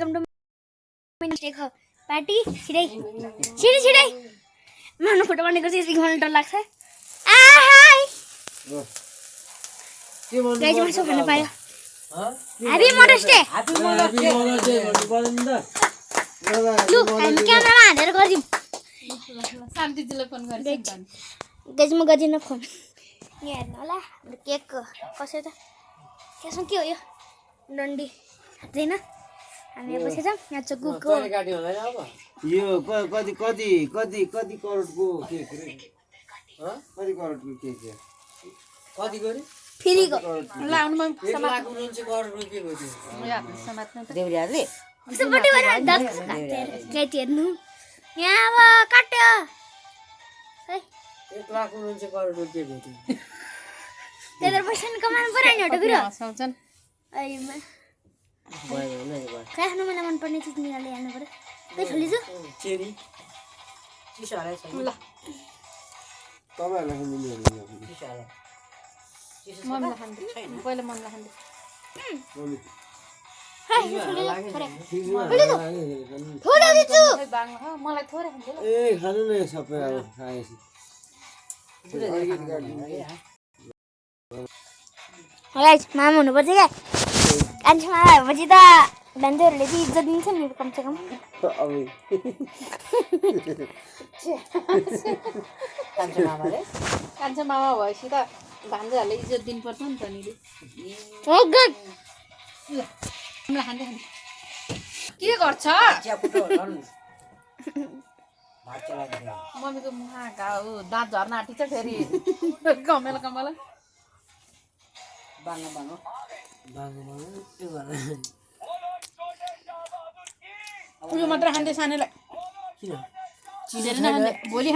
welcome to mistake हो party छिटै छिटै मानु फोटो बनेको चाहिँ यति घन्टा डर लाग्छ आ हाय के भन्नु गाइस मासु खान पायो ह्यापी मदर्स डे लु हामी क्यामेरामा हालेर गर्दिम शान्तिजीलाई फोन गर्छ गाइस म गर्दिन फोन यहाँ हेर्नु होला हाम्रो केक कसै त त्यसमा के हो यो डन्डी हैन हामी यहाँ बसेछौँ यहाँ चाहिँ कुकको यो कति करोडको केक रे कति करोडको केक हो कति गरे फ्रीको लाउनुमा 1 लाख 49 करोडको केक हो त्यो समात्नु त देउराले सबै दक्ष केटी हेर्नु यहाँ अब काट्यो है 1 लाख 49 करोडको केक हो त्यो त्यही पैसा कमाउनु पर्यो नि हटो बिरो हँसाउँछन् अहिलेमा भयो भने खानु मलाई मनपर्ने चिज निकाल्दै हाल्नु पर्यो त्यही छोलिजु चेरी चिसो हाले छैन ल तपाईहरुलाई खानु मिल्दैन चिसो हाले चिसो मनलाई खान्छु पहिला मनलाई खान्छु मम्मी हाय छोलिजु ए थोडा दिछु बाङ्ला हो मलाई थोरै खान्छु ल खानु न यो सबै अब खाएपछि गाइस माम हुनुपर्छ क्या कान्छा मामा भएपछि त भान्जेहरूले चाहिँ इज्जत दिन्छ नि कमसेकम कान्छा मामा भएपछि त भान्जाहरूले इज्जत दिनुपर्छ नि त नि हो गड ल मलाई खाँदै खान्छ के गर्छ मम्मीको मुखा घाउ दाँत झर्न आँटिन्छ फेरि कमेला कमेला उयो मात्र खाँदै सानैलाई किन धेरै नखाँदै भोलि